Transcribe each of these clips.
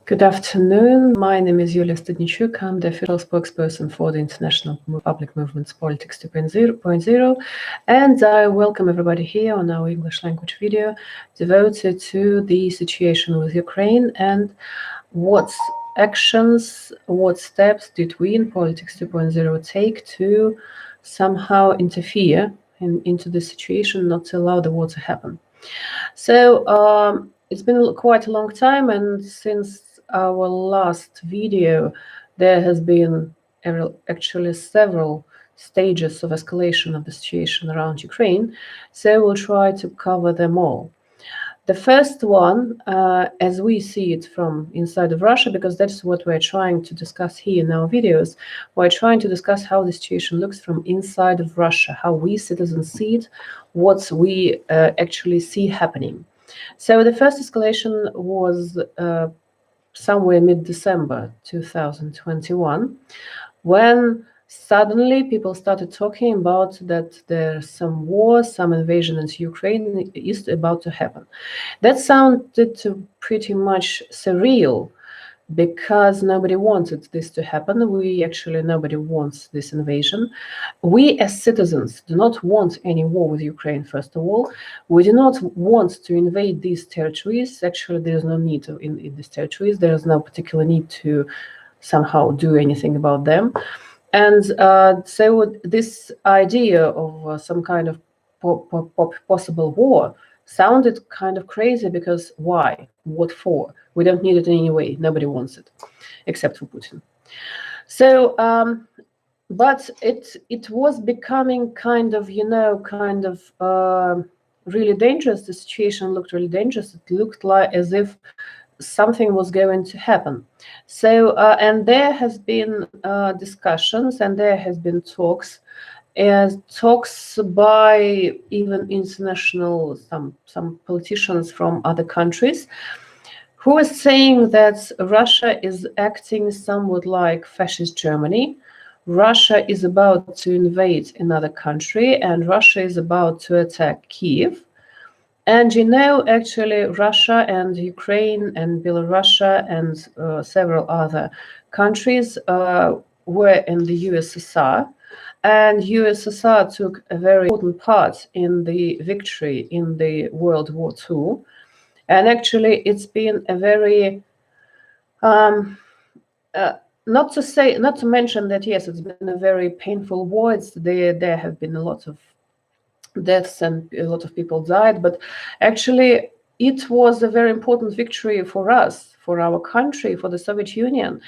Good afternoon. My name is Yulia Stadnichuk. I'm the official spokesperson for the International Public Movements Politics 2.0, and I welcome everybody here on our English language video devoted to the situation with Ukraine and what actions, what steps did we in Politics 2.0 take to somehow interfere into the situation, not to allow the war to happen. So it's been quite a long time, and since our last video, there has been actually several stages of escalation of the situation around Ukraine, so we'll try to cover them all. The first one, as we see it from inside of Russia, because that's what we're trying to discuss here in our videos, we're trying to discuss how the situation looks from inside of Russia, how we citizens see it, what we actually see happening. So the first escalation was somewhere mid-December 2021, when suddenly people started talking about that there's some war, some invasion into Ukraine is about to happen. That sounded pretty much surreal, because nobody wanted this to happen. Nobody wants this invasion. We as citizens do not want any war with Ukraine, first of all. We do not want to invade these territories. Actually, there is no need to in these territories. There is no particular need to somehow do anything about them. And so this idea of some kind of possible war sounded kind of crazy, because why? What for? We don't need it in any way. Nobody wants it, except for Putin. So, but it was becoming kind of really dangerous. The situation looked really dangerous. It looked like as if something was going to happen. So, and there has been discussions, and there has been talks by even international, some politicians from other countries, who are saying that Russia is acting somewhat like fascist Germany. Russia is about to invade another country, and Russia is about to attack Kiev. And actually, Russia and Ukraine and Belarus and several other countries were in the USSR. And USSR took a very important part in the victory in the World War II. And actually, it's been a very, not to mention that, yes, it's been a very painful war. There have been a lot of deaths and a lot of people died, but actually it was a very important victory for us, for our country, for the Soviet Union.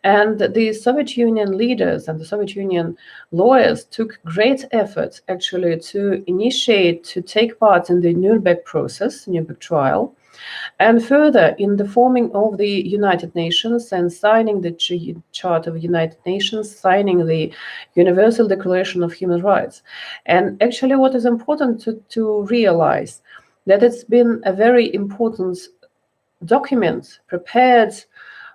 And the Soviet Union leaders and the Soviet Union lawyers took great effort actually to take part in the Nuremberg process, Nuremberg trial, and further in the forming of the United Nations and signing the Charter of the United Nations, signing the Universal Declaration of Human Rights. And actually what is important to realize, that it's been a very important document prepared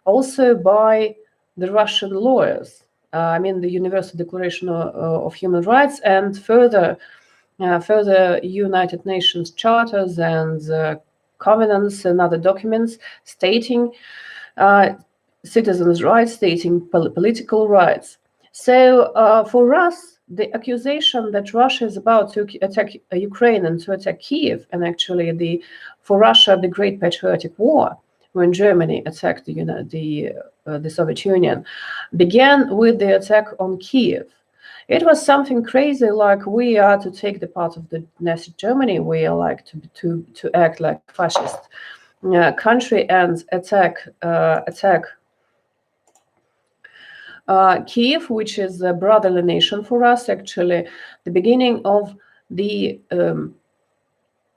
also by the Russian lawyers. The Universal Declaration of Human Rights, and further United Nations charters and covenants and other documents stating citizens' rights, stating political rights. So for us, the accusation that Russia is about to attack Ukraine and to attack Kiev, and actually for Russia, the Great Patriotic War, when Germany attacked the Soviet Union, began with the attack on Kiev. It was something crazy, like we are to take the part of the Nazi Germany, we are like to act like fascist country and attack Kiev, which is a brotherly nation for us. Actually, in the beginning of the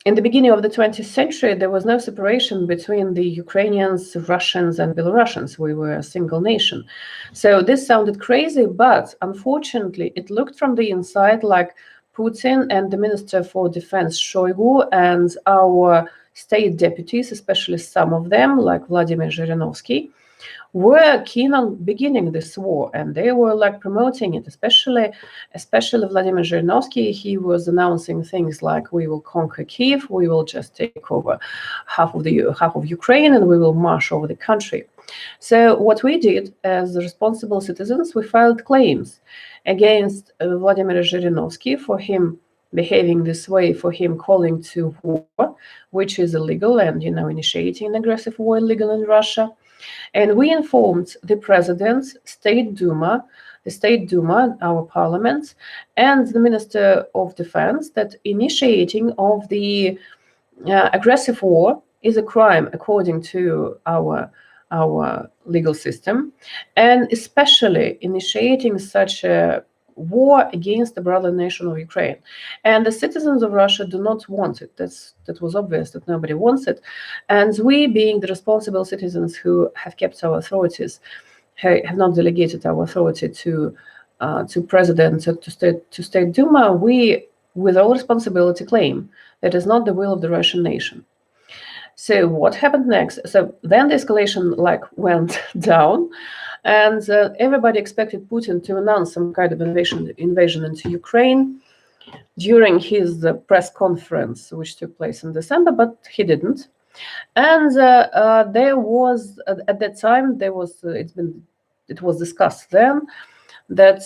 20th century, there was no separation between the Ukrainians, Russians, and Belarusians. We were a single nation. So this sounded crazy, but unfortunately, it looked from the inside like Putin and the Minister for Defense, Shoigu, and our state deputies, especially some of them, like Vladimir Zhirinovsky, were keen on beginning this war, and they were like promoting it, especially Vladimir Zhirinovsky. He was announcing things like, "We will conquer Kiev, we will just take over half of Ukraine, and we will march over the country." So what we did as responsible citizens, we filed claims against Vladimir Zhirinovsky for him behaving this way, for him calling to war, which is illegal, and initiating an aggressive war illegal in Russia. And we informed the president, the State Duma, our parliament, and the Minister of Defense that initiating of the aggressive war is a crime according to our legal system, and especially initiating such a war against the brother nation of Ukraine. And the citizens of Russia do not want it. That was obvious that nobody wants it. And we, being the responsible citizens who have kept our authorities, have not delegated our authority to president, to State Duma, we, with all responsibility, claim that is not the will of the Russian nation. So what happened next? So then the escalation went down, and everybody expected Putin to announce some kind of invasion into Ukraine during his press conference, which took place in December, but he didn't. And there was at that time it was discussed then that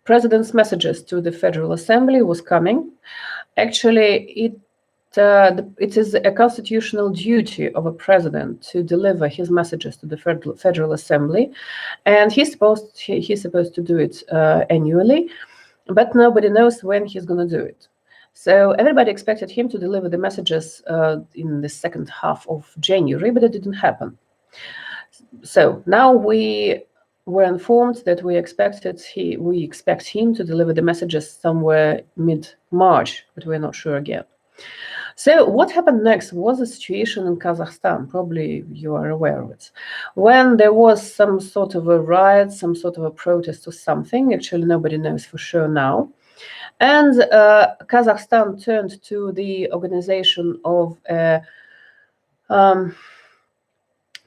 president's messages to the Federal Assembly was coming. Actually, it is a constitutional duty of a president to deliver his messages to the Federal Assembly, and he's supposed to do it annually, but nobody knows when he's going to do it. So everybody expected him to deliver the messages in the second half of January, but it didn't happen. So now we were informed that we expect him to deliver the messages somewhere mid-March, but we're not sure again. So what happened next was a situation in Kazakhstan, probably you are aware of it, when there was some sort of a riot, some sort of a protest or something. Actually, nobody knows for sure now. And Kazakhstan turned to the organization of a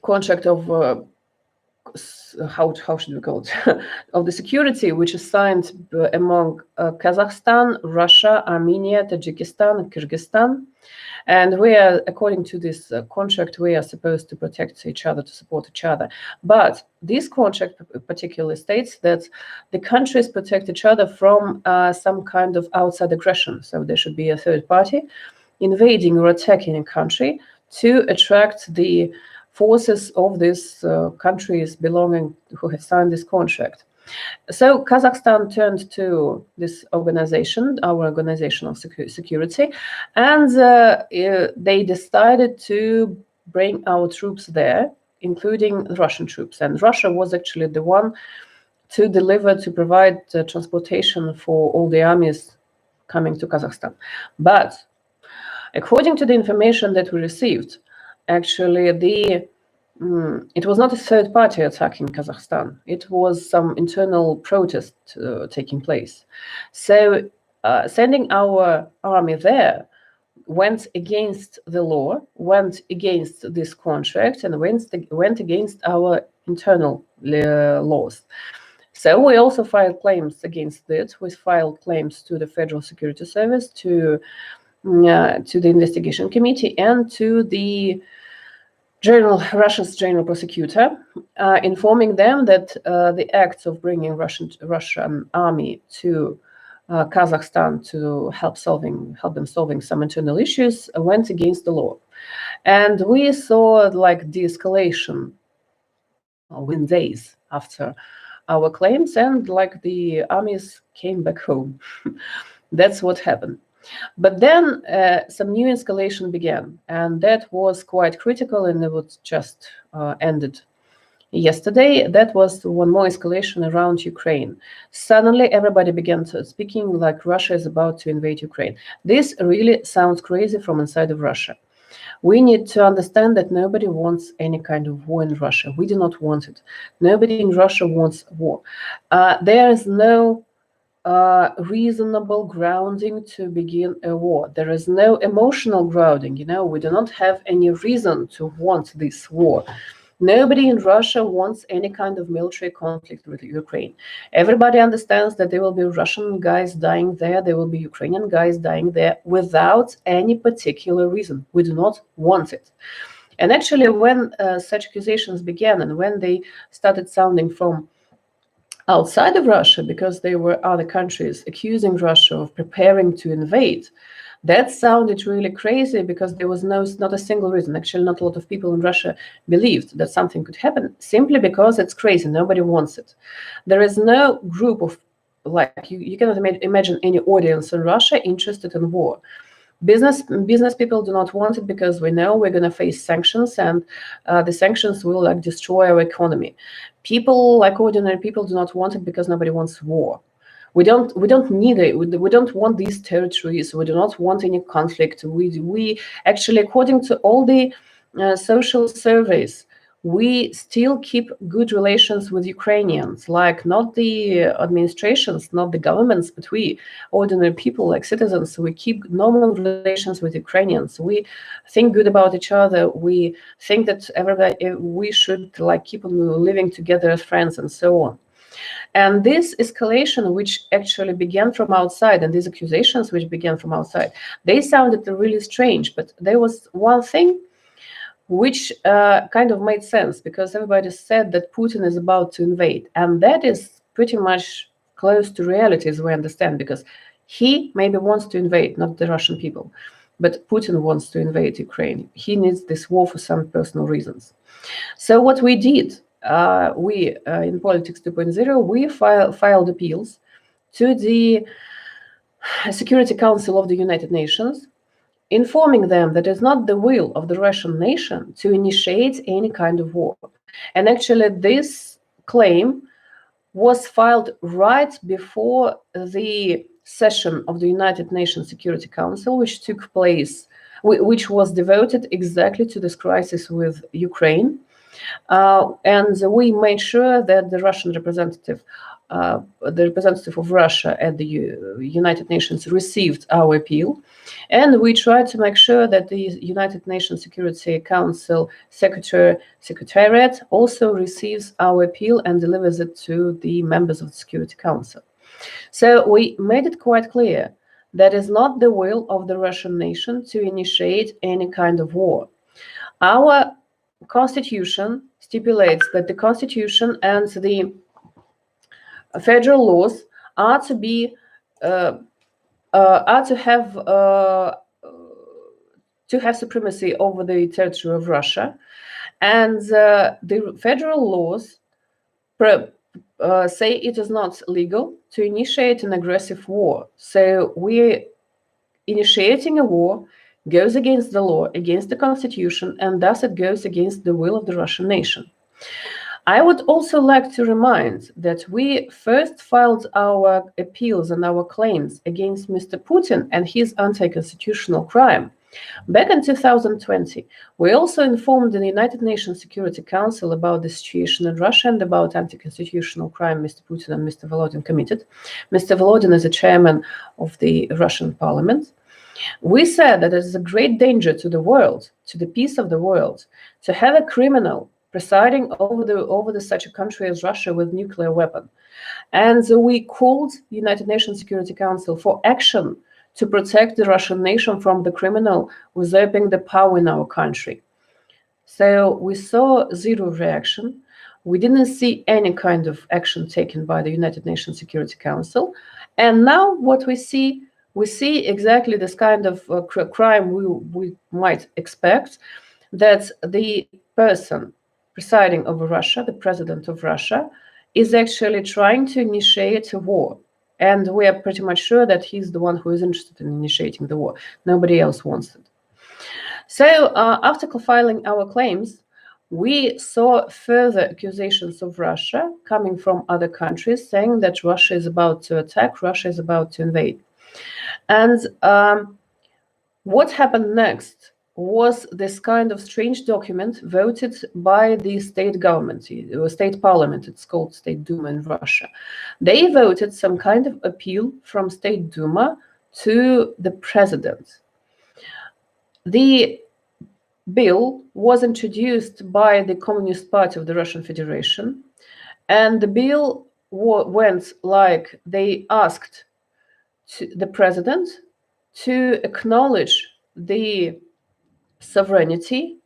contract of how should we call it, of the security, which is signed among Kazakhstan, Russia, Armenia, Tajikistan, and Kyrgyzstan. And we are, according to this contract, we are supposed to protect each other, to support each other. But this contract particularly states that the countries protect each other from some kind of outside aggression. So there should be a third party invading or attacking a country to attract the forces of these countries who have signed this contract. So Kazakhstan turned to this organization, our organization of security, and they decided to bring our troops there, including Russian troops. And Russia was actually the one to provide transportation for all the armies coming to Kazakhstan. But according to the information that we received, actually it was not a third party attacking Kazakhstan. It was some internal protest taking place. So sending our army there went against the law, went against this contract, and went against our internal laws. So we also filed claims against it. We filed claims to the Federal Security Service, to the investigation committee, and to the Russia's general prosecutor, informing them that the acts of bringing Russian army to Kazakhstan to help them solving some internal issues went against the law. And we saw de-escalation within days after our claims, and the armies came back home. That's what happened. But then some new escalation began, and that was quite critical, and it was just ended yesterday. That was one more escalation around Ukraine. Suddenly, everybody began speaking like Russia is about to invade Ukraine. This really sounds crazy from inside of Russia. We need to understand that nobody wants any kind of war in Russia. We do not want it. Nobody in Russia wants war. There is no reasonable grounding to begin a war. There is no emotional grounding. We do not have any reason to want this war. Nobody in Russia wants any kind of military conflict with Ukraine. Everybody understands that there will be Russian guys dying there, there will be Ukrainian guys dying there without any particular reason. We do not want it. And actually, when such accusations began and when they started sounding from outside of Russia, because there were other countries accusing Russia of preparing to invade, that sounded really crazy because there was not a single reason. Actually, not a lot of people in Russia believed that something could happen, simply because it's crazy. Nobody wants it. There is no group of, like, you cannot imagine any audience in Russia interested in war. Business people do not want it because we know we're going to face sanctions, and the sanctions will like destroy our economy. People, like ordinary people, do not want it because nobody wants war. We don't need it. We don't want these territories. We do not want any conflict. We actually, according to all the social surveys, we still keep good relations with Ukrainians, like not the administrations, not the governments, but we, ordinary people, like citizens, we keep normal relations with Ukrainians. We think good about each other. We think that everybody, we should like keep on living together as friends and so on. And this escalation, which actually began from outside, and these accusations which began from outside, they sounded really strange. But there was one thing which kind of made sense, because everybody said that Putin is about to invade. And that is pretty much close to reality, as we understand, because he maybe wants to invade, not the Russian people, but Putin wants to invade Ukraine. He needs this war for some personal reasons. So what we did, we in Politics 2.0, we filed appeals to the Security Council of the United Nations, informing them that it's not the will of the Russian nation to initiate any kind of war. And actually, this claim was filed right before the session of the United Nations Security Council, which took place, which was devoted exactly to this crisis with Ukraine. And we made sure that the Russian representative, the representative of Russia at the United Nations, received our appeal. And we tried to make sure that the United Nations Security Council Secretariat also receives our appeal and delivers it to the members of the Security Council. So we made it quite clear that it's not the will of the Russian nation to initiate any kind of war. Our constitution stipulates that the constitution and the federal laws are to be are to have supremacy over the territory of Russia, and the federal laws say it is not legal to initiate an aggressive war. So we initiating a war goes against the law, against the constitution, and thus it goes against the will of the Russian nation. I would also like to remind that we first filed our appeals and our claims against Mr. Putin and his anti-constitutional crime back in 2020. We also informed the United Nations Security Council about the situation in Russia and about anti-constitutional crime Mr. Putin and Mr. Volodin committed. Mr. Volodin is the chairman of the Russian parliament. We said that it is a great danger to the world, to the peace of the world, to have a criminal presiding over such a country as Russia with nuclear weapon. And so we called the United Nations Security Council for action to protect the Russian nation from the criminal usurping the power in our country. So we saw zero reaction. We didn't see any kind of action taken by the United Nations Security Council. And now what we see exactly this kind of crime we might expect, that the person presiding over Russia, the president of Russia, is actually trying to initiate a war. And we are pretty much sure that he's the one who is interested in initiating the war. Nobody else wants it. So after filing our claims, we saw further accusations of Russia coming from other countries saying that Russia is about to attack, Russia is about to invade. And what happened next was this kind of strange document voted by the state government, state parliament, it's called State Duma in Russia. They voted some kind of appeal from State Duma to the president. The bill was introduced by the Communist Party of the Russian Federation, and the bill went like they asked the president to acknowledge the sovereignty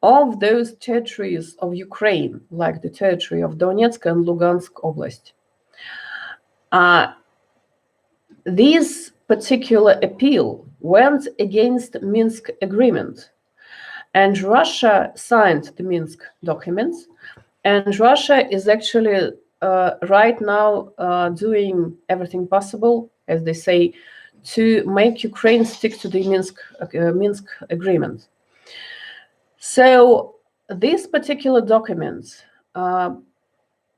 of those territories of Ukraine, like the territory of Donetsk and Lugansk Oblast. This particular appeal went against Minsk agreement, and Russia signed the Minsk documents, and Russia is actually right now doing everything possible, as they say, to make Ukraine stick to the Minsk agreement. So this particular document,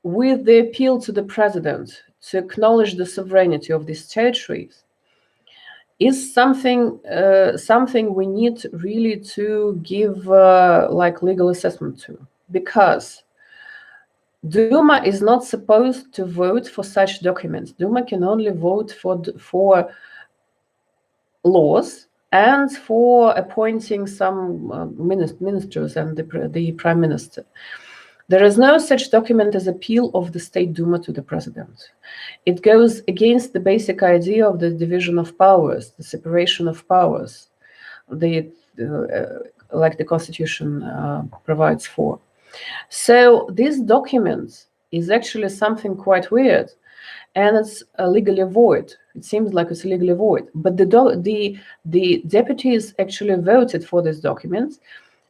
with the appeal to the president to acknowledge the sovereignty of these territories, is something we need really to give like legal assessment to, because Duma is not supposed to vote for such documents. Duma can only vote for laws and for appointing some ministers and the prime minister. There is no such document as appeal of the State Duma to the president. It goes against the basic idea of the division of powers, the separation of powers, like the Constitution provides for. So this document is actually something quite weird, and it's legally void. It seems like it's legally void. But the deputies actually voted for this document.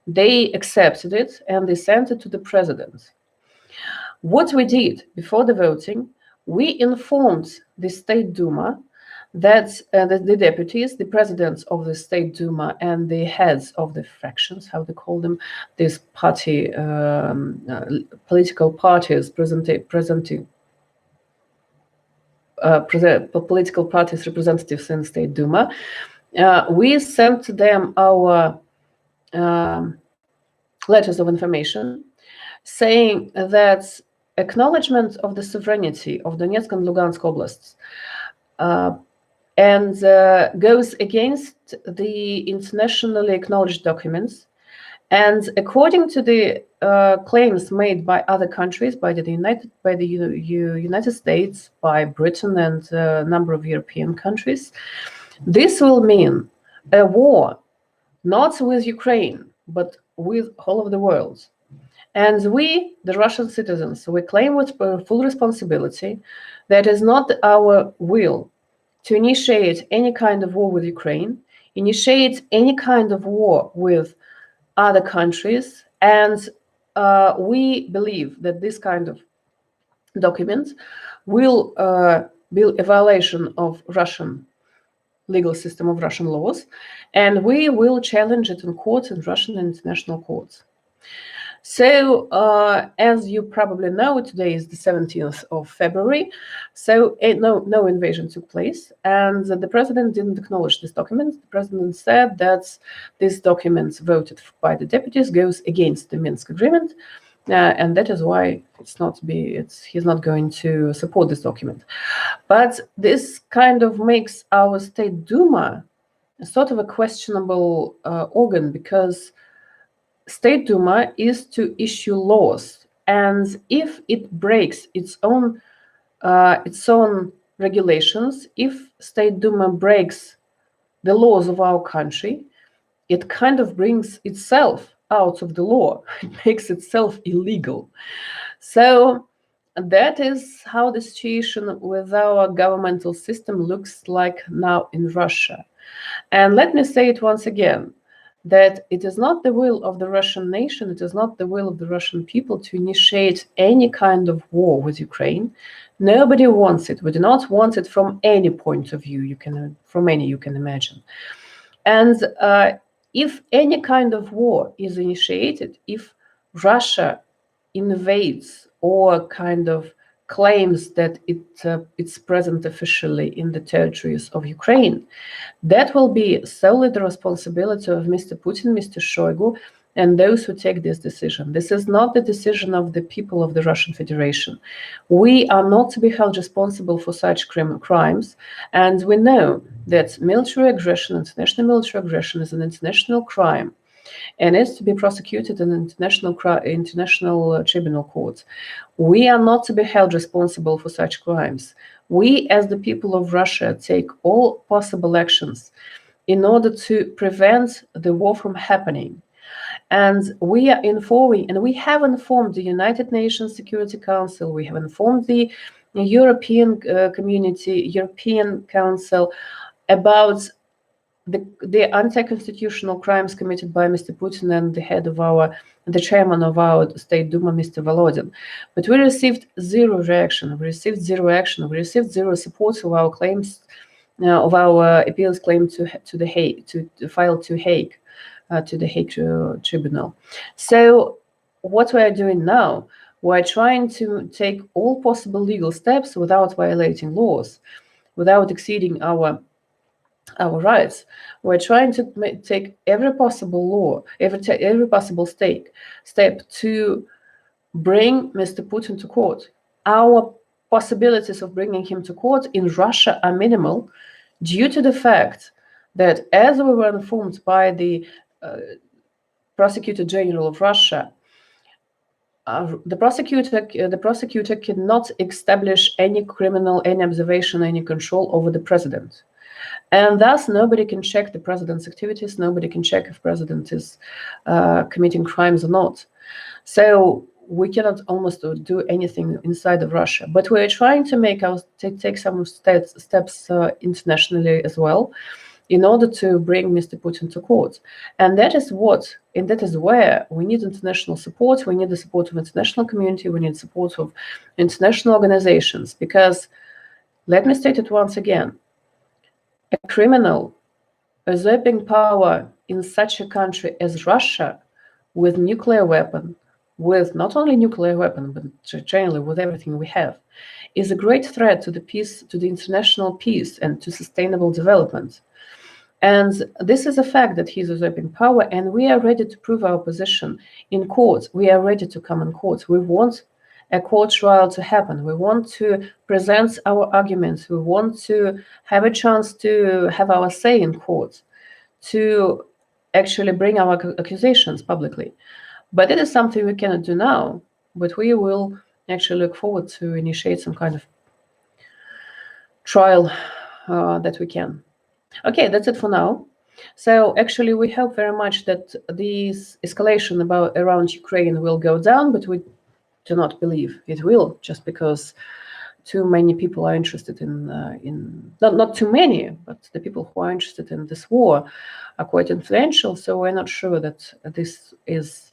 They accepted it and they sent it to the president. What we did before the voting, we informed the State Duma that the deputies, the presidents of the State Duma, and the heads of the fractions, how they call them, these party, political parties political parties representatives in the State Duma, we sent to them our letters of information saying that acknowledgement of the sovereignty of Donetsk and Lugansk oblasts goes against the internationally acknowledged documents, and according to the claims made by other countries, by the United States, by Britain, and a number of European countries, this will mean a war not with Ukraine, but with all of the world. And we, the Russian citizens, we claim with full responsibility that it is not our will to initiate any kind of war with Ukraine, initiate any kind of war with other countries, and we believe that this kind of document will be a violation of Russian legal system, of Russian laws, and we will challenge it in courts, in Russian and international courts. So, as you probably know, today is the 17th of February, so no invasion took place, and the president didn't acknowledge this document. The president said that this document voted by the deputies goes against the Minsk agreement, and that is why he's not going to support this document. But this kind of makes our State Duma a sort of a questionable organ, because State Duma is to issue laws, and if it breaks its own regulations, if State Duma breaks the laws of our country, it kind of brings itself out of the law. It makes itself illegal. So that is how the situation with our governmental system looks like now in Russia. And let me say it once again, that it is not the will of the Russian nation, it is not the will of the Russian people to initiate any kind of war with Ukraine. Nobody wants it. We do not want it from any point of view, from any you can imagine. And if any kind of war is initiated, if Russia invades or kind of claims that it's present officially in the territories of Ukraine, that will be solely the responsibility of Mr. Putin, Mr. Shoigu, and those who take this decision. This is not the decision of the people of the Russian Federation. We are not to be held responsible for such crimes, and we know that military aggression, international military aggression, is an international crime. and is to be prosecuted in international tribunal courts. We are not to be held responsible for such crimes. We, as the people of Russia, take all possible actions in order to prevent the war from happening. And we are informing, and we have informed the United Nations Security Council, we have informed the European community, European Council about the anti-constitutional crimes committed by Mr. Putin and the chairman of our State Duma, Mr. Volodin. But we received zero reaction. We received zero action. We received zero support of our claims, of our appeals claim to the Hague, to file to Hague, to the Hague Tribunal. So what we are doing now, we're trying to take all possible legal steps without violating laws, without exceeding our rights. We're trying to take every possible every possible step to bring Mr. Putin to court. Our possibilities of bringing him to court in Russia are minimal due to the fact that, as we were informed by the Prosecutor General of Russia, the prosecutor cannot establish any observation, any control over the president. And thus, nobody can check the president's activities. Nobody can check if president is committing crimes or not. So we cannot almost do anything inside of Russia. But we're trying to take some steps internationally as well, in order to bring Mr. Putin to court. And that is where we need international support. We need the support of international community. We need support of international organizations. Because, let me state it once again, a criminal usurping power in such a country as Russia, with nuclear weapon, with not only nuclear weapon, but generally with everything we have, is a great threat to the peace, to the international peace, and to sustainable development. And this is a fact that he's usurping power, and we are ready to prove our position in court. We are ready to come in court. We want a court trial to happen. We want to present our arguments. We want to have a chance to have our say in court, to actually bring our accusations publicly. But it is something we cannot do now. But we will actually look forward to initiate some kind of trial that we can. Okay, that's it for now. So actually, we hope very much that this escalation around Ukraine will go down, but we do not believe it will, just because too many people are interested in not too many, but the people who are interested in this war are quite influential. So we're not sure that this is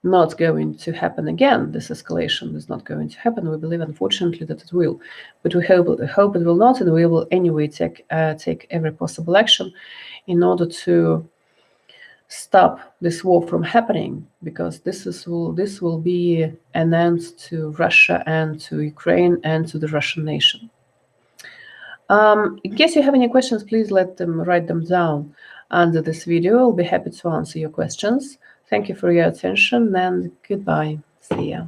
not going to happen again. This escalation is not going to happen. We believe, unfortunately, that it will, but we hope it will not, and we will anyway take every possible action in order to stop this war from happening, because this will be an end to Russia and to Ukraine and to the Russian nation. In case you have any questions, please write them down under this video. I'll be happy to answer your questions. Thank you for your attention, and goodbye. See ya.